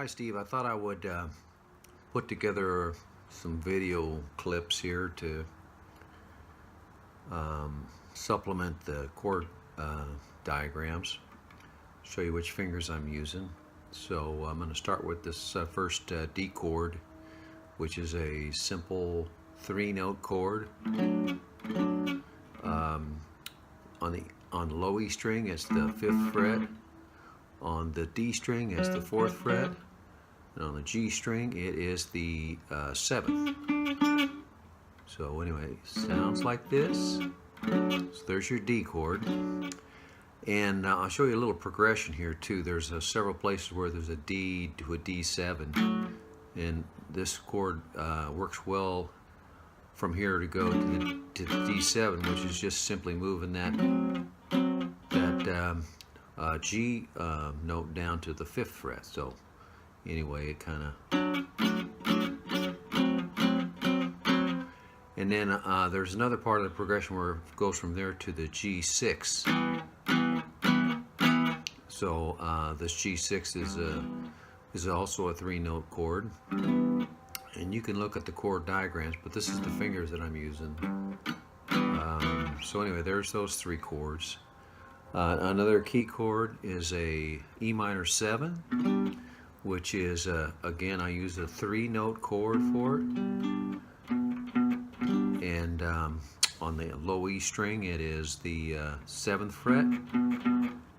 Hi Steve, I thought I would put together some video clips here to supplement the chord diagrams, show you which fingers I'm using. So I'm going to start with this first D chord, which is a simple 3-note chord. On the low E string it's the 5th fret, on the D string it's the 4th fret, and on the G string it is the 7th. So anyway, sounds like this. So there's your D chord. And I'll show you a little progression here too. There's several places where there's a D to a D7, and this chord works well from here to go to the D7, which is just simply moving that G note down to the 5th fret. So anyway, it kind of, and then there's another part of the progression where it goes from there to the G6. So this G6 is also a 3-note chord, and you can look at the chord diagrams, but this is the fingers that I'm using. So anyway, there's those 3 chords. Another key chord is a E minor 7, which is again, I use a 3-note chord for it. And on the low E string it is the 7th fret.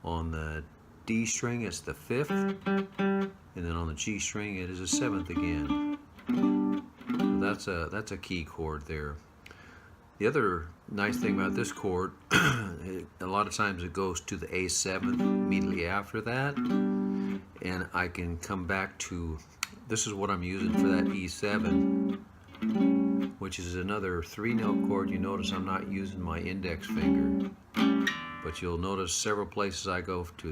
On the D string it's the 5th, and then on the G string it is a 7th again. So that's a key chord there. The other nice thing about this chord, a lot of times it goes to the A7 immediately after that, and I can come back to, this is what I'm using for that E7, which is another 3-note chord. You notice I'm not using my index finger, but you'll notice several places I go to.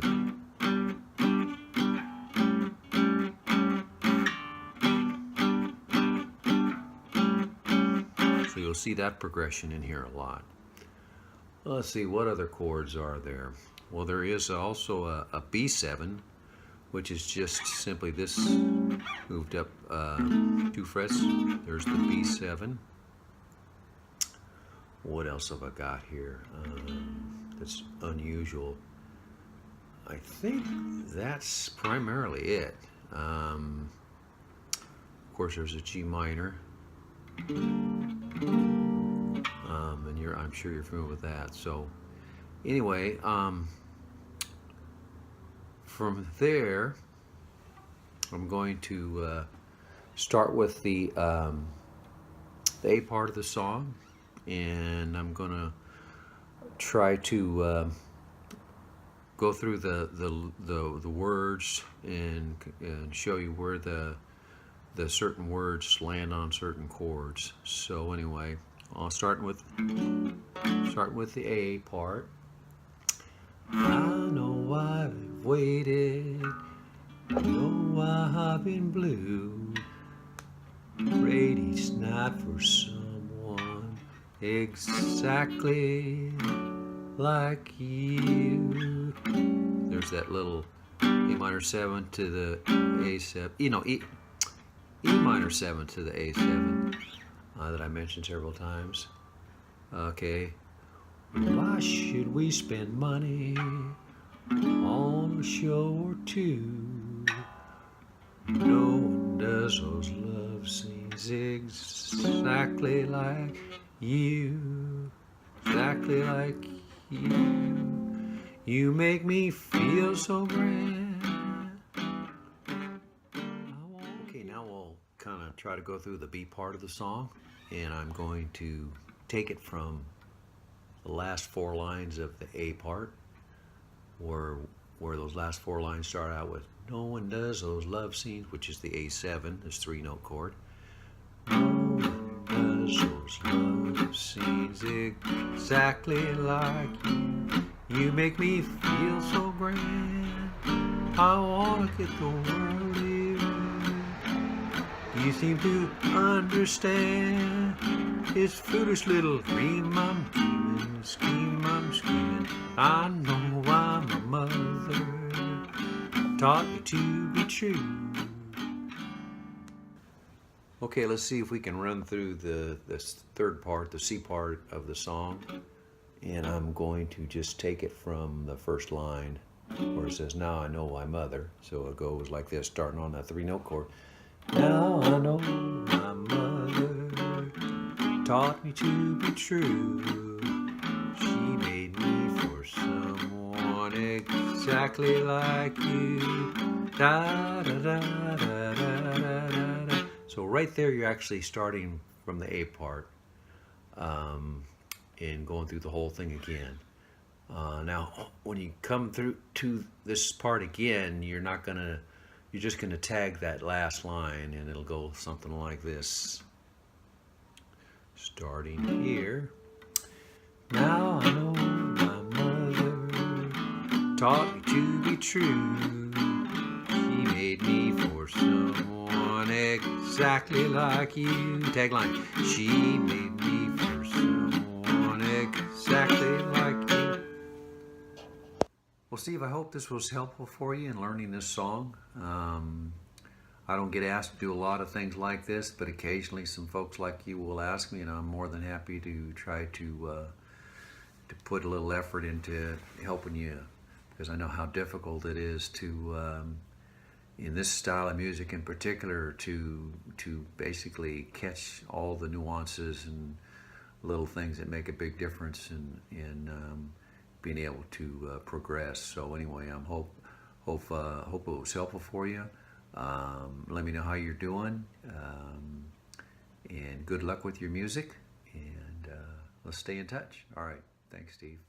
So you'll see that progression in here a lot. Let's see, what other chords are there? Well, there is also a B7, which is just simply this moved up 2 frets. There's the B7. What else have I got here that's unusual? I think that's primarily it. Of course, there's a G minor, and I'm sure you're familiar with that. So anyway, from there, I'm going to start with the A part of the song, and I'm going to try to go through the words and show you where the certain words land on certain chords. So anyway, I'll start with the A part. I know I've waited, I know I've been blue, prayed each night for someone exactly like you. There's that little E minor 7 to the A7, E minor 7 to the A7 that I mentioned several times. Okay. Why should we spend money on a show or two? No one does those love scenes exactly like you. Exactly like you. You make me feel so grand. Okay, now we'll kind of try to go through the B part of the song, and I'm going to take it from the last 4 lines of the A part, where those last 4 lines start out with no one does those love scenes, which is the A7, this 3-note chord. No one does those love scenes exactly like you. You make me feel so grand. I wanna get the world living. You seem to understand this foolish little dream I'm dreaming, scheme I'm scheming. I know I'm a mother, taught me to be true. Okay, let's see if we can run through this third part, the C part of the song. And I'm going to just take it from the first line where it says, now I know my mother. So it goes like this, starting on that 3-note chord. Now I know my mother taught me to be true. She made me for someone exactly like you. Da, da, da, da, da, da, da, da. So right there you're actually starting from the A part and going through the whole thing again. Now when you come through to this part again, you're just gonna tag that last line, and it'll go something like this. Starting here. Now I know my mother taught me to be true. She made me for someone exactly like you. Tagline. She made me for someone exactly like you. Well, Steve, I hope this was helpful for you in learning this song. I don't get asked to do a lot of things like this, but occasionally some folks like you will ask me, and I'm more than happy to try to put a little effort into helping you, because I know how difficult it is to, in this style of music in particular, to basically catch all the nuances and little things that make a big difference in being able to progress. So anyway, I hope it was helpful for you. Let me know how you're doing, and good luck with your music, and let's stay in touch. All right, thanks, Steve.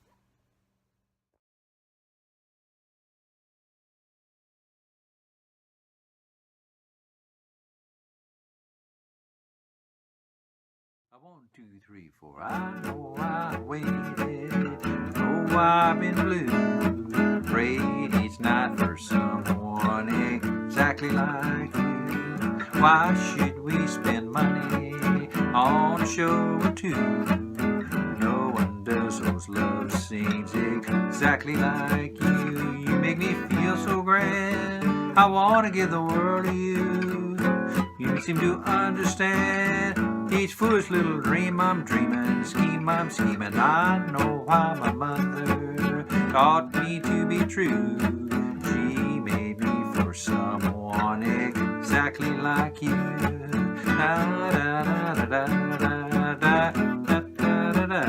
I 1, 2, 3, 4. I know I waited, oh I've been blue, afraid each night for someone exactly like you. Why should we spend money on a show or two? No one does those love scenes exactly like you. You make me feel so grand, I want to give the world to you. You seem to understand each foolish little dream I'm dreaming, scheme I'm scheming. I know why my mother taught me to be true. She made me for someone exactly like you. Da, da, da, da, da, da, da, da, da, da.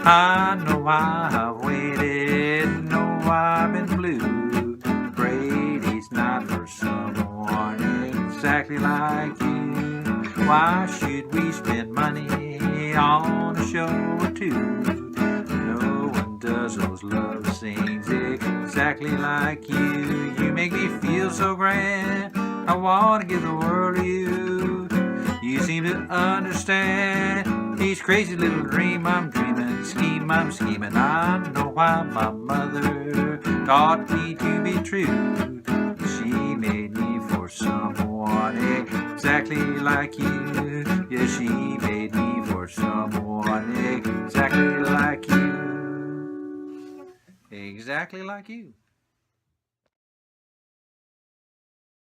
I know I've waited, know I've been blue, prayed each night for someone exactly like you. Why should we spend money on a show or two? No one does those love scenes exactly like you. You make me feel so grand, I want to give the world to you. You seem to understand each crazy little dream I'm dreaming, scheme I'm scheming. I know why my mother taught me to be true. She made me for someone exactly like you. Yeah, she made me for someone exactly like you. Exactly like you.